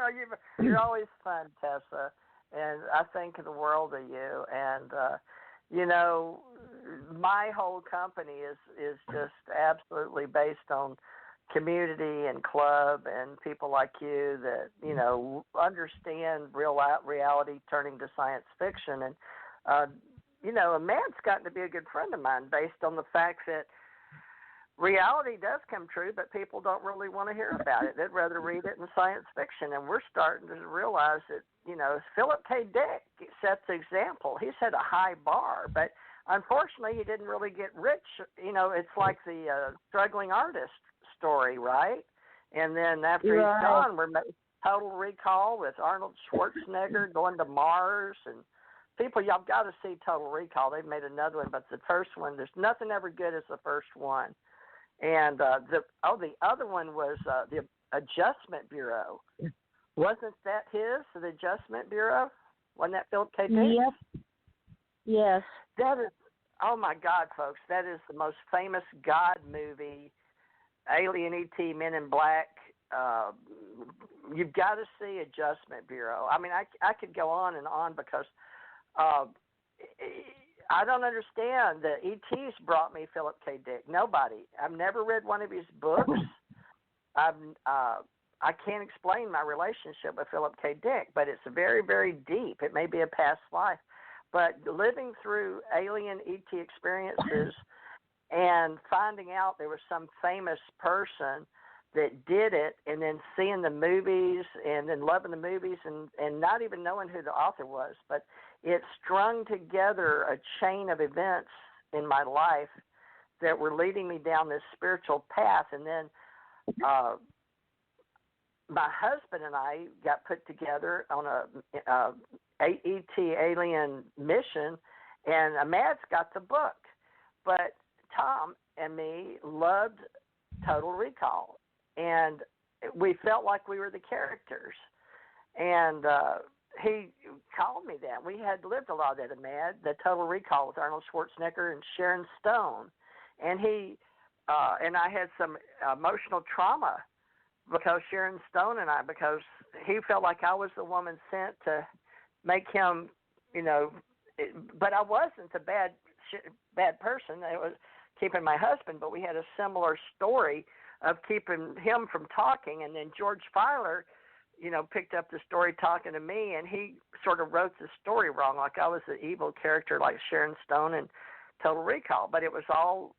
Well, you're always fun, Tessa, and I think the world of you. And you know, my whole company is just absolutely based on community and club and people like you that, you know, understand reality turning to science fiction. And you know, Matt's gotten to be a good friend of mine based on the fact that reality does come true, but people don't really want to hear about it. They'd rather read it in science fiction. And we're starting to realize that, you know, Philip K. Dick sets the example. He set a high bar, but unfortunately he didn't really get rich. You know, it's like the struggling artist story, right? And then after he's gone, we're Total Recall with Arnold Schwarzenegger going to Mars. And people, y'all got to see Total Recall. They've made another one, but the first one, there's nothing ever good as the first one. And the other one was the Adjustment Bureau. Wasn't that his, the Adjustment Bureau? Wasn't that Philip K. Dick? Yep. Yes. That is, oh my God, folks, that is the most famous God movie, Alien, E.T., Men in Black. You've got to see Adjustment Bureau. I mean, I could go on and on because I don't understand. The ETs brought me Philip K. Dick. Nobody. I've never read one of his books. I can't explain my relationship with Philip K. Dick, but it's very, very deep. It may be a past life. But living through alien ET experiences and finding out there was some famous person that did it, and then seeing the movies and then loving the movies and not even knowing who the author was, but it strung together a chain of events in my life that were leading me down this spiritual path. And then my husband and I got put together on a ET alien mission, and Ahmad's got the book. But Tom and me loved Total Recall, and we felt like we were the characters. And he called me that. We had lived a lot of that, Ahmad, the Total Recall with Arnold Schwarzenegger and Sharon Stone. And he and I had some emotional trauma because Sharon Stone and I, because he felt like I was the woman sent to make him, you know, but I wasn't a bad person. It was keeping my husband, but we had a similar story of keeping him from talking. And then George Filer, you know, picked up the story talking to me, and he sort of wrote the story wrong, like I was the evil character like Sharon Stone and Total Recall, but it was all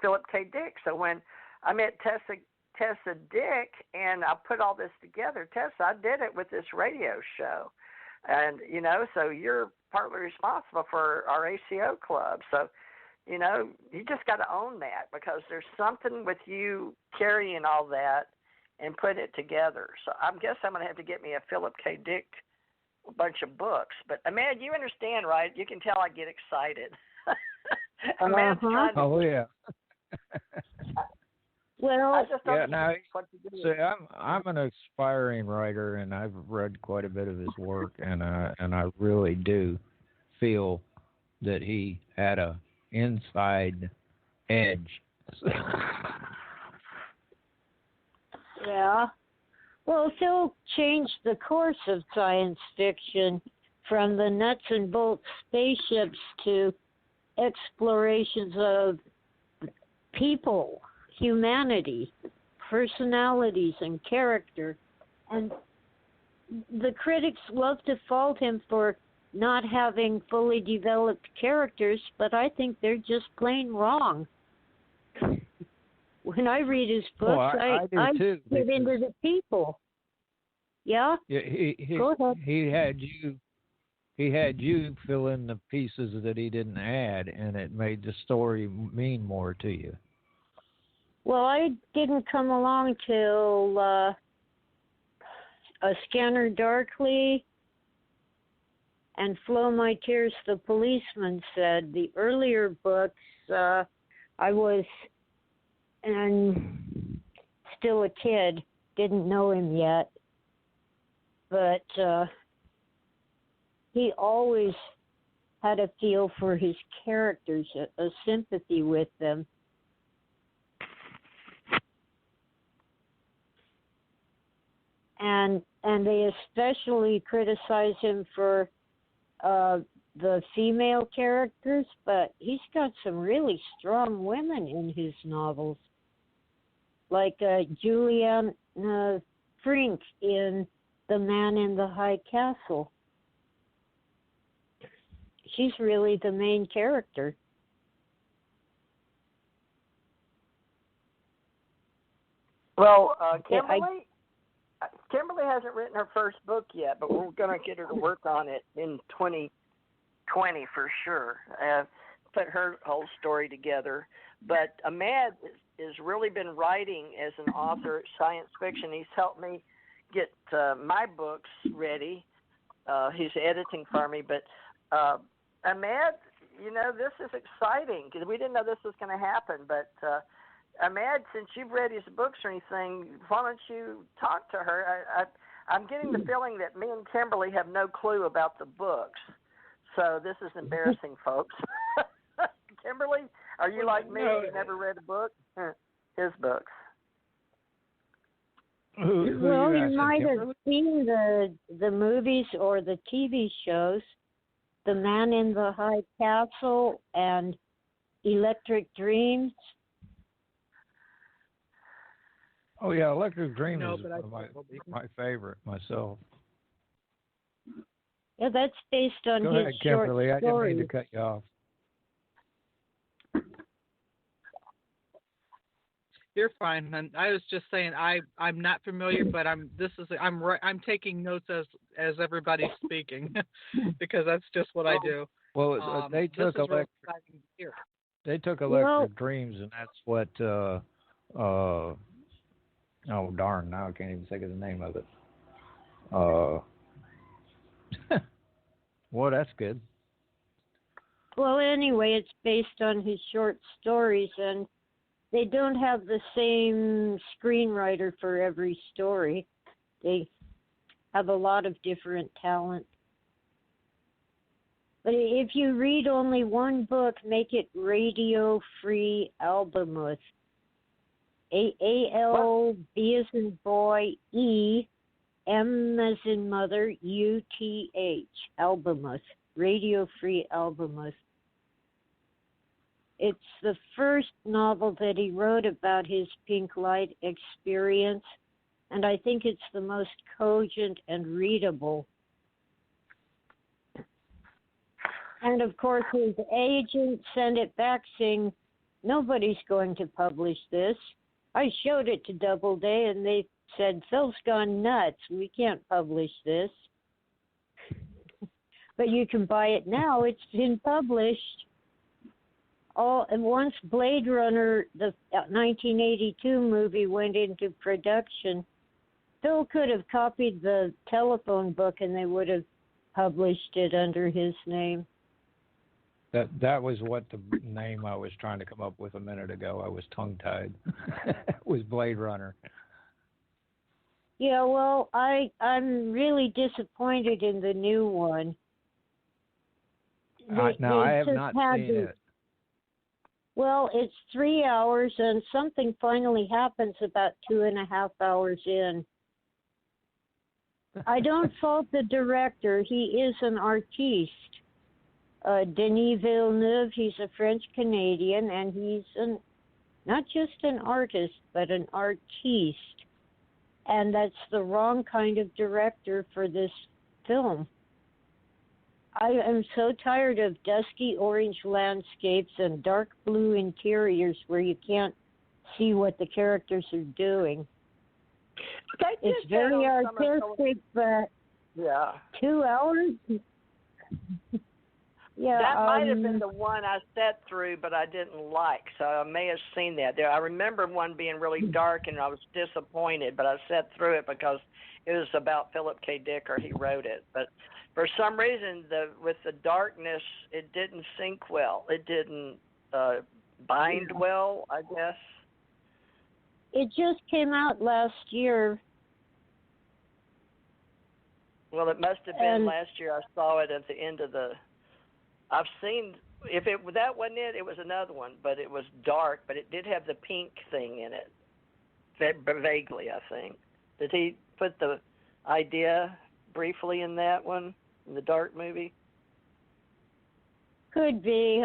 Philip K. Dick. So when I met Tessa Dick and I put all this together, Tessa, I did it with this radio show. And, you know, so you're partly responsible for our ACO club. So, you know, you just got to own that, because there's something with you carrying all that and put it together. So I guess I'm going to have to get me a Philip K. Dick bunch of books. But, Amanda, you understand, right? You can tell I get excited. Amanda's trying to... Oh, yeah. Well, I just don't yeah, know now, what to do. see, I'm an aspiring writer, and I've read quite a bit of his work, and I really do feel that he had a inside edge. Yeah. Well, Phil changed the course of science fiction from the nuts and bolts spaceships to explorations of people, humanity, personalities, and character. And the critics love to fault him for not having fully developed characters, but I think they're just plain wrong. When I read his books, I do too, get into the people. Yeah? Go ahead. He had you fill in the pieces that he didn't add, and it made the story mean more to you. Well, I didn't come along till A Scanner Darkly and Flow My Tears, the Policeman said. The earlier books, I was still a kid, didn't know him yet, but he always had a feel for his characters, a sympathy with them. and they especially criticize him for the female characters, but he's got some really strong women in his novels, like Juliana Frink in The Man in the High Castle. She's really the main character. Well, Kimberly hasn't written her first book yet, but we're going to get her to work on it in 2020 for sure. Put her whole story together. But Ahmed has really been writing as an author, science fiction. He's helped me get my books ready. He's editing for me. But Ahmed, this is exciting because we didn't know this was going to happen. But Ahmed, since you've read his books or anything, why don't you talk to her? I'm getting the feeling that me and Kimberly have no clue about the books. So this is embarrassing, folks. Kimberly, are you like me? You never read a book? His books. Well, you might have seen the movies or the TV shows, The Man in the High Castle and Electric Dreams. Oh yeah, Electric Dream is my favorite myself. Yeah, that's based on Go his ahead, Kimberly. short I didn't mean stories. to cut you off. You're fine. And I was just saying I'm not familiar, but I'm taking notes as everybody's speaking because that's just what I do. Well, they took Electric Dreams, and that's what. Oh darn! Now I can't even think of the name of it. Well, that's good. Well, anyway, it's based on his short stories, and they don't have the same screenwriter for every story. They have a lot of different talent. But if you read only one book, make it Radio Free Albemuth. A-L-B as in boy, E, M as in mother, U-T-H, Albemuth, Radio Free Albemuth. It's the first novel that he wrote about his pink light experience, and I think it's the most cogent and readable. And of course, his agent sent it back saying, nobody's going to publish this. I showed it to Doubleday, and they said, Phil's gone nuts. We can't publish this. But you can buy it now. It's been published. And once Blade Runner, the 1982 movie, went into production, Phil could have copied the telephone book, and they would have published it under his name. That was what the name I was trying to come up with a minute ago. I was tongue-tied. It was Blade Runner. Yeah, well, I'm really disappointed in the new one. I have not seen it. Well, it's 3 hours, and something finally happens about 2.5 hours in. I don't fault the director. He is an artiste. Denis Villeneuve, he's a French-Canadian, and he's not just an artist, but an artiste. And that's the wrong kind of director for this film. I am so tired of dusky orange landscapes and dark blue interiors where you can't see what the characters are doing. It's very artistic, but yeah. 2 hours? Yeah, that might have been the one I sat through, but I didn't like, so I may have seen that. I remember one being really dark, and I was disappointed, but I sat through it because it was about Philip K. Dick, or he wrote it. But for some reason, with the darkness, it didn't sync well. It didn't bind well, I guess. It just came out last year. Well, it must have been last year. I saw it at the end of the... I've seen, that wasn't it, it was another one, but it was dark, but it did have the pink thing in it, vaguely, I think. Did he put the idea briefly in that one, in the Dark movie? Could be.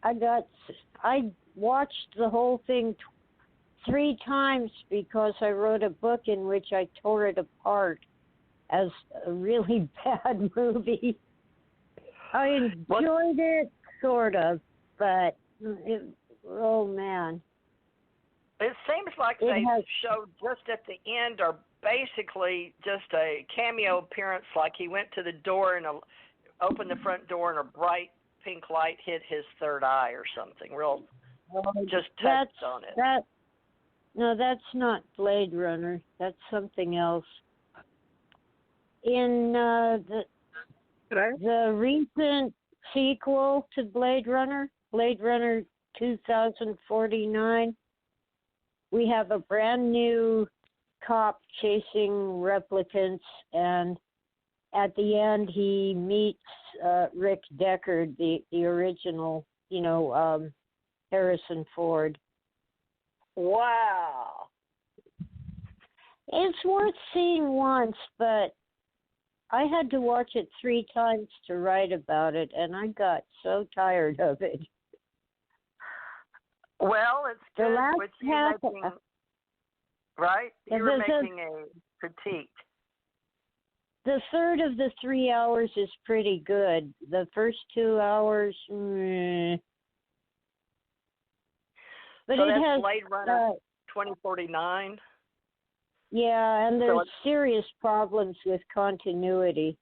I watched the whole thing 3 times because I wrote a book in which I tore it apart as a really bad movie. I enjoyed it, sort of, but oh man. It seems like they showed just at the end, or basically just a cameo appearance, like he went to the door and opened the front door and a bright pink light hit his third eye or something. Just touched on it. No, that's not Blade Runner. That's something else. In the recent sequel to Blade Runner 2049, we have a brand new cop chasing replicants, and at the end he meets Rick Deckard, the original, Harrison Ford. Wow. It's worth seeing once, but I had to watch it 3 times to write about it, and I got so tired of it. Well, it's good with you making, right? You were making a critique. The third of the 3 hours is pretty good. The first 2 hours, But so it that's has Blade Runner 2049. Yeah, and there's serious problems with continuity.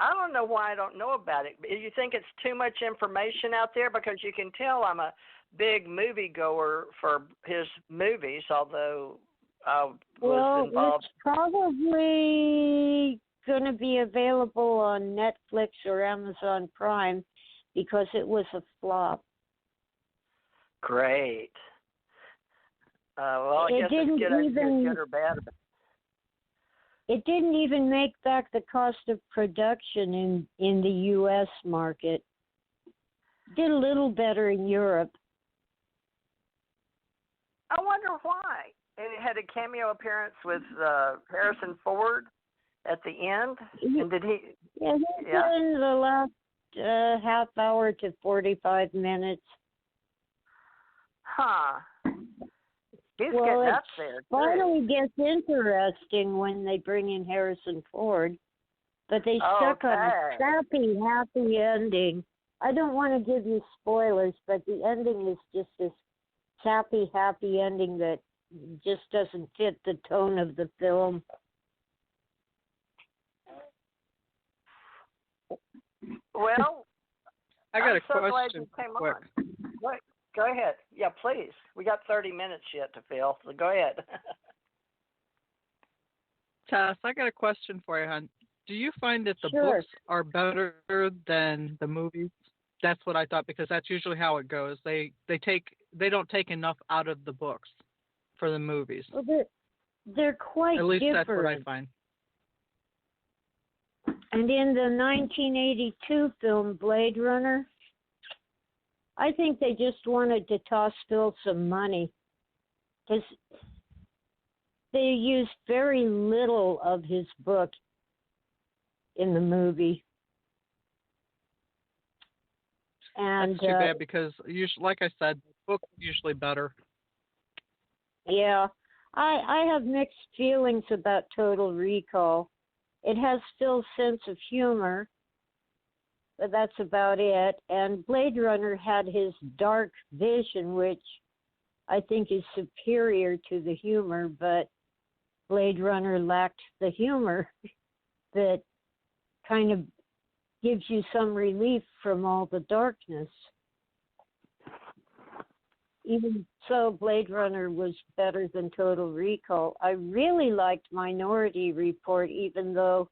I don't know why I don't know about it. You think it's too much information out there? Because you can tell I'm a big moviegoer for his movies, although I was involved. It's probably going to be available on Netflix or Amazon Prime because it was a flop. Great. Well, I guess it's good or bad. It didn't even make back the cost of production in the U.S. market. Did a little better in Europe. I wonder why. And it had a cameo appearance with Harrison Ford at the end. And did he? Yeah, in the last half hour to 45 minutes. Huh. He's getting up there, too. Finally gets interesting when they bring in Harrison Ford, but they stuck on a sappy, happy ending. I don't want to give you spoilers, but the ending is just this sappy, happy ending that just doesn't fit the tone of the film. Well, I got a question. Glad you came on. Go ahead. Yeah, please. We got 30 minutes yet to fill, so go ahead. Tess, I got a question for you, hon. Do you find that the books are better than the movies? That's what I thought, because that's usually how it goes. They don't take enough out of the books for the movies. Well, they're quite different. At least different. That's what I find. And in the 1982 film Blade Runner, I think they just wanted to toss Phil some money because they used very little of his book in the movie. And that's too bad because, usually, like I said, the book is usually better. Yeah. I have mixed feelings about Total Recall. It has Phil's sense of humor, but that's about it. And Blade Runner had his dark vision, which I think is superior to the humor, but Blade Runner lacked the humor that kind of gives you some relief from all the darkness. Even so, Blade Runner was better than Total Recall. I really liked Minority Report, even though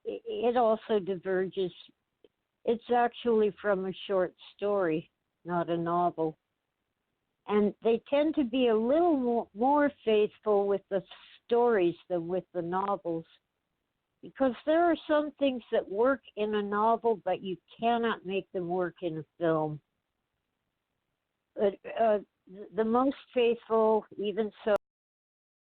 it also diverges. It's actually from a short story, not a novel. And they tend to be a little more faithful with the stories than with the novels, because there are some things that work in a novel, but you cannot make them work in a film. But the most faithful, even so,